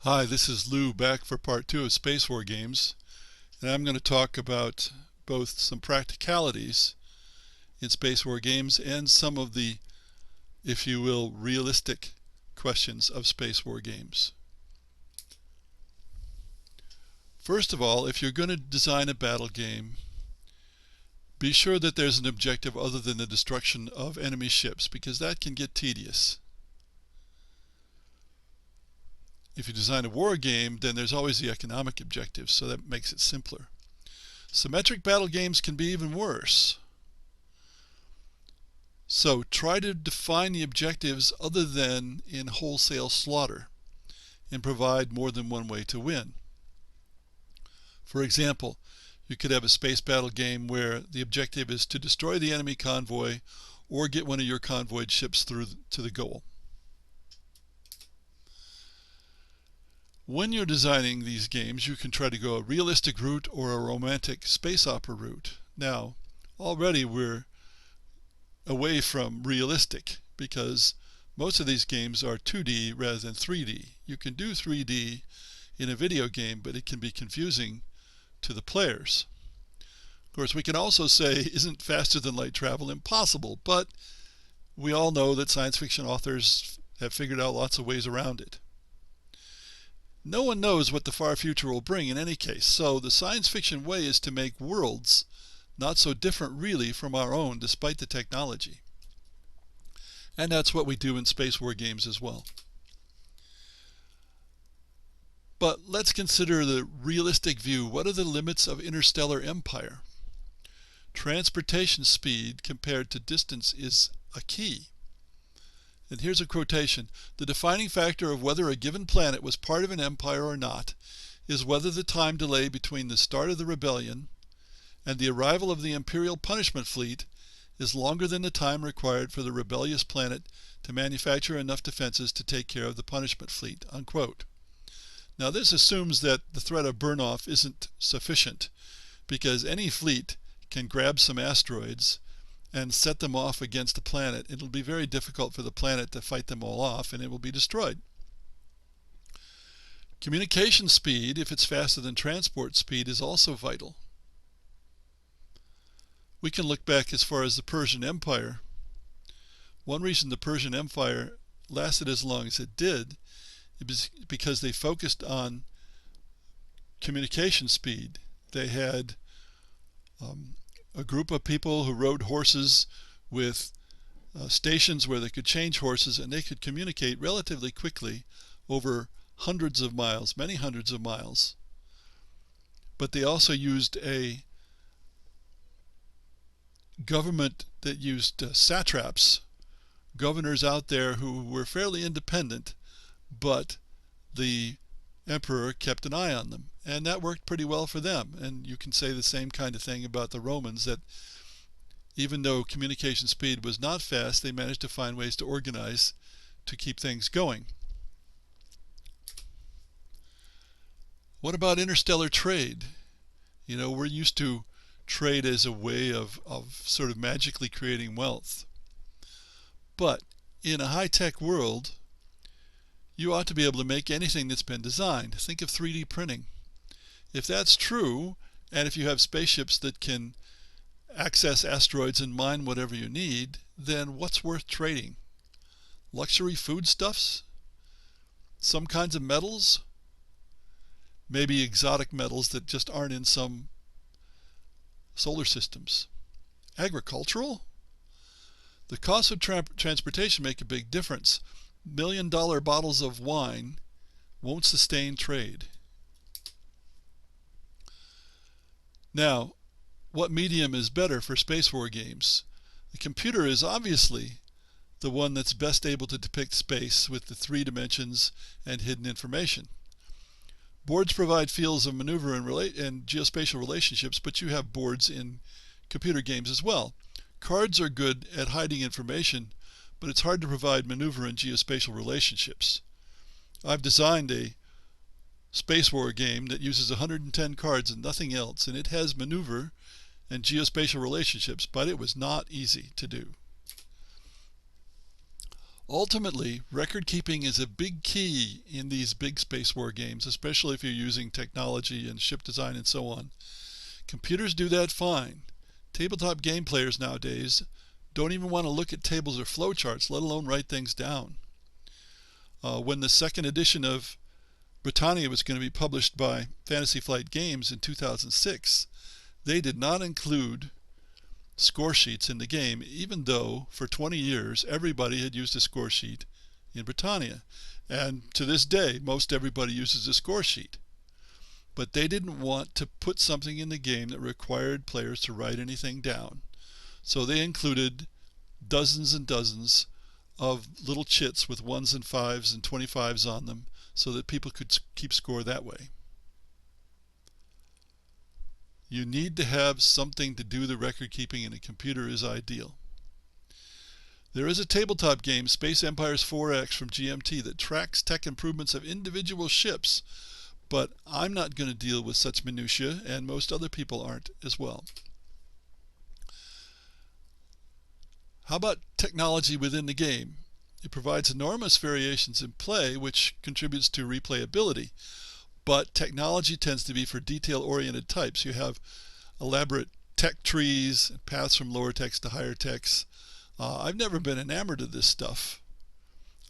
Hi, this is Lou back for part 2 of Space Wargames, and I'm going to talk about both some practicalities in Space Wargames and some of the, if you will, realistic questions of Space Wargames. First of all, if you're going to design a battle game, be sure that there's an objective other than the destruction of enemy ships, because that can get tedious. If you design a war game, then there's always the economic objective, so that makes it simpler. Symmetric battle games can be even worse. So try to define the objectives other than in wholesale slaughter and provide more than one way to win. For example, you could have a space battle game where the objective is to destroy the enemy convoy or get one of your convoyed ships through to the goal. When you're designing these games, you can try to go a realistic route or a romantic space opera route. Now, already we're away from realistic because most of these games are 2D rather than 3D. You can do 3D in a video game, but it can be confusing to the players. Of course, we can also say, isn't faster than light travel impossible? But we all know that science fiction authors have figured out lots of ways around it. No one knows what the far future will bring in any case, so the science fiction way is to make worlds not so different really from our own despite the technology. And that's what we do in Space War games as well. But let's consider the realistic view. What are the limits of interstellar empire? Transportation speed compared to distance is a key. And here's a quotation: "The defining factor of whether a given planet was part of an empire or not is whether the time delay between the start of the rebellion and the arrival of the Imperial punishment fleet is longer than the time required for the rebellious planet to manufacture enough defenses to take care of the punishment fleet." Unquote. Now this assumes that the threat of burn-off isn't sufficient, because any fleet can grab some asteroids and set them off against a planet. It'll be very difficult for the planet to fight them all off, and it will be destroyed. Communication speed, if it's faster than transport speed, is also vital. We can look back as far as the Persian Empire. One reason the Persian Empire lasted as long as it did is because they focused on communication speed. They had a group of people who rode horses with stations where they could change horses, and they could communicate relatively quickly over hundreds of miles, many hundreds of miles. But they also used a government that used satraps, governors out there who were fairly independent, but the emperor kept an eye on them, and that worked pretty well for them. And you can say the same kind of thing about the Romans, that even though communication speed was not fast, they managed to find ways to organize to keep things going. What about interstellar trade? You know, we're used to trade as a way of sort of magically creating wealth. But in a high-tech world, you ought to be able to make anything that's been designed. Think of 3D printing. If that's true, and if you have spaceships that can access asteroids and mine whatever you need, then what's worth trading? Luxury foodstuffs? Some kinds of metals? Maybe exotic metals that just aren't in some solar systems. Agricultural? The cost of transportation make a big difference. $1-million bottles of wine won't sustain trade. Now, what medium is better for space war games? The computer is obviously the one that's best able to depict space with the 3 dimensions and hidden information. Boards provide fields of maneuver and geospatial relationships, but you have boards in computer games as well. Cards are good at hiding information, but it's hard to provide maneuver and geospatial relationships. I've designed a space war game that uses 110 cards and nothing else, and it has maneuver and geospatial relationships, but it was not easy to do. Ultimately, record keeping is a big key in these big space war games, especially if you're using technology and ship design and so on. Computers do that fine. Tabletop game players nowadays don't even want to look at tables or flowcharts, let alone write things down. When the second edition of Britannia was going to be published by Fantasy Flight Games in 2006, they did not include score sheets in the game, even though for 20 years everybody had used a score sheet in Britannia. And to this day, most everybody uses a score sheet. But they didn't want to put something in the game that required players to write anything down. So they included dozens and dozens of little chits with 1s and 5s and 25s on them so that people could keep score that way. You need to have something to do the record keeping, and a computer is ideal. There is a tabletop game, Space Empires 4X from GMT, that tracks tech improvements of individual ships, but I'm not going to deal with such minutiae, and most other people aren't as well. How about technology within the game? It provides enormous variations in play, which contributes to replayability. But technology tends to be for detail-oriented types. You have elaborate tech trees, paths from lower text to higher text. I've never been enamored of this stuff.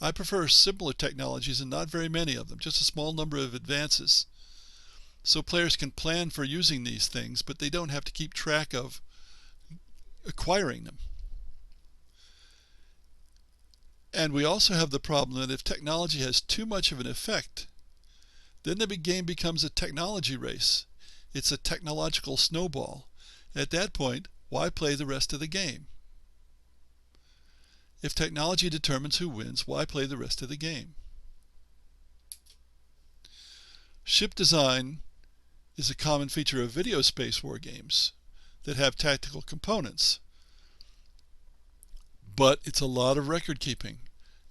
I prefer simpler technologies and not very many of them, just a small number of advances. So players can plan for using these things, but they don't have to keep track of acquiring them. And we also have the problem that if technology has too much of an effect, then the game becomes a technology race. It's a technological snowball. At that point, why play the rest of the game? If technology determines who wins, why play the rest of the game? Ship design is a common feature of video space war games that have tactical components. But it's a lot of record keeping.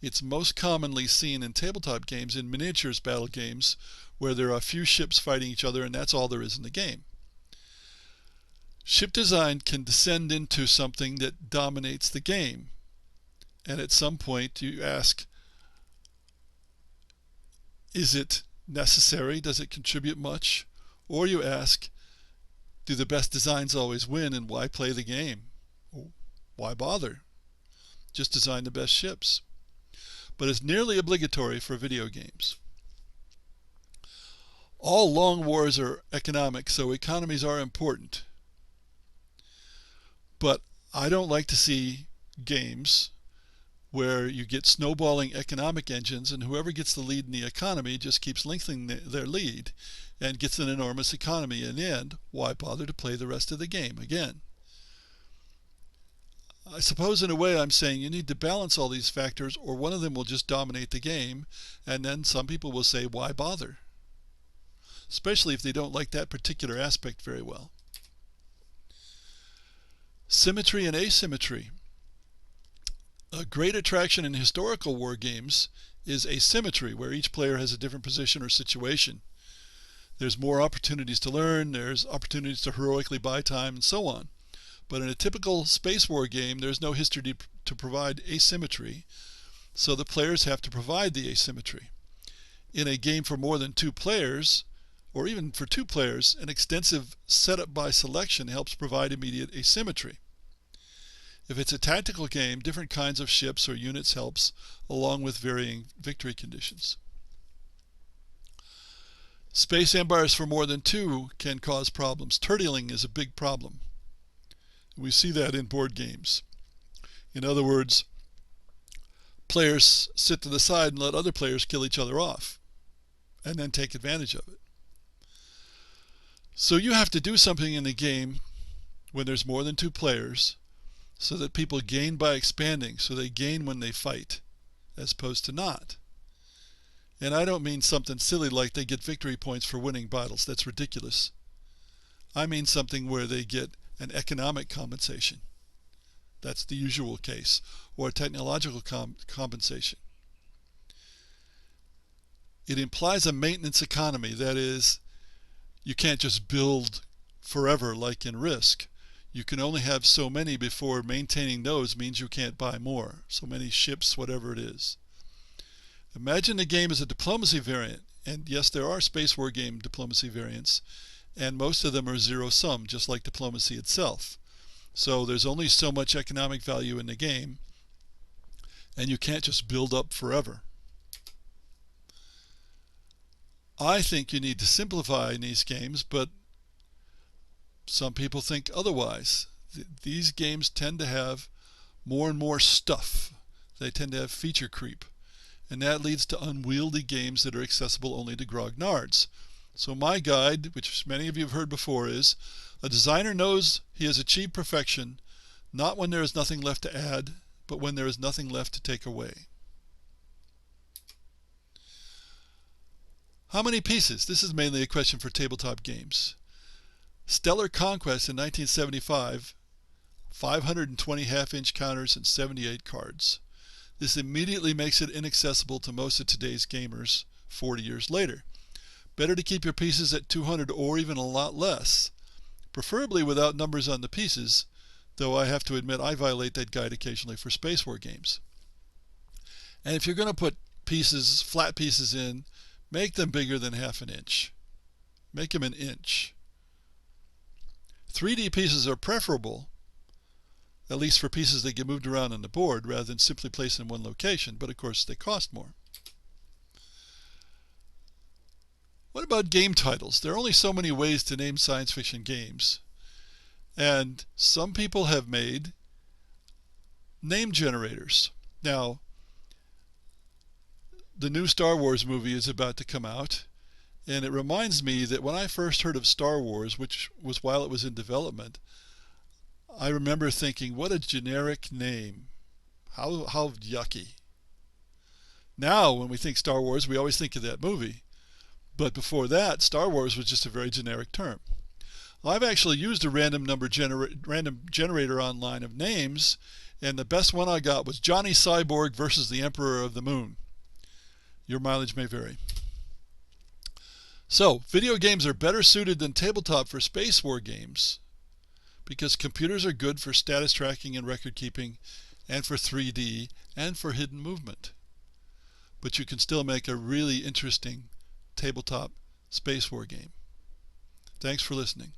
It's most commonly seen in tabletop games, in miniatures battle games, where there are a few ships fighting each other and that's all there is in the game. Ship design can descend into something that dominates the game. And at some point you ask, is it necessary? Does it contribute much? Or you ask, do the best designs always win, and why play the game? Why bother? Just design the best ships. But it's nearly obligatory for video games. All long wars are economic, so economies are important. But I don't like to see games where you get snowballing economic engines, and whoever gets the lead in the economy just keeps lengthening their lead and gets an enormous economy. In the end, why bother to play the rest of the game again? I suppose in a way I'm saying you need to balance all these factors, or one of them will just dominate the game, and then some people will say, why bother? Especially if they don't like that particular aspect very well. Symmetry and asymmetry. A great attraction in historical war games is asymmetry, where each player has a different position or situation. There's more opportunities to learn, there's opportunities to heroically buy time, and so on. But in a typical space war game, there's no history to provide asymmetry, so the players have to provide the asymmetry. In a game for more than 2 players, or even for 2 players, an extensive setup by selection helps provide immediate asymmetry. If it's a tactical game, different kinds of ships or units helps, along with varying victory conditions. Space empires for more than 2 can cause problems. Turtling is a big problem. We see that in board games. In other words, players sit to the side and let other players kill each other off, and then take advantage of it. So you have to do something in the game when there's more than 2 players, so that people gain by expanding, so they gain when they fight, as opposed to not. And I don't mean something silly like they get victory points for winning battles. That's ridiculous. I mean something where they get an economic compensation. That's the usual case. Or a technological compensation. It implies a maintenance economy. That is, you can't just build forever like in Risk. you can only have so many before maintaining those means you can't buy more. So many ships, whatever it is. Imagine the game as a diplomacy variant. And yes, there are Space War game diplomacy variants, and most of them are zero-sum, just like diplomacy itself. So there's only so much economic value in the game, and you can't just build up forever. I think you need to simplify in these games, but some people think otherwise. These games tend to have more and more stuff. They tend to have feature creep. And that leads to unwieldy games that are accessible only to grognards. So my guide, which many of you have heard before, is a designer knows he has achieved perfection, not when there is nothing left to add, but when there is nothing left to take away. How many pieces? This is mainly a question for tabletop games. Stellar Conquest in 1975, 520 half-inch counters and 78 cards. This immediately makes it inaccessible to most of today's gamers 40 years later. Better to keep your pieces at 200 or even a lot less, preferably without numbers on the pieces, though I have to admit I violate that guide occasionally for Space War games. And if you're going to put pieces, flat pieces in, make them bigger than half an inch. Make them an inch. 3D pieces are preferable, at least for pieces that get moved around on the board rather than simply placed in one location, but of course they cost more. What about game titles? There are only so many ways to name science fiction games. And some people have made name generators. Now, the new Star Wars movie is about to come out, and it reminds me that when I first heard of Star Wars, which was while it was in development, I remember thinking, what a generic name. How yucky. Now, when we think Star Wars, we always think of that movie. But before that, Star Wars was just a very generic term. Well, I've actually used a random generator online of names, and the best one I got was Johnny Cyborg versus the Emperor of the Moon. Your mileage may vary. So, video games are better suited than tabletop for Space War games, because computers are good for status tracking and record keeping, and for 3D, and for hidden movement. But you can still make a really interesting tabletop Space War game. Thanks for listening.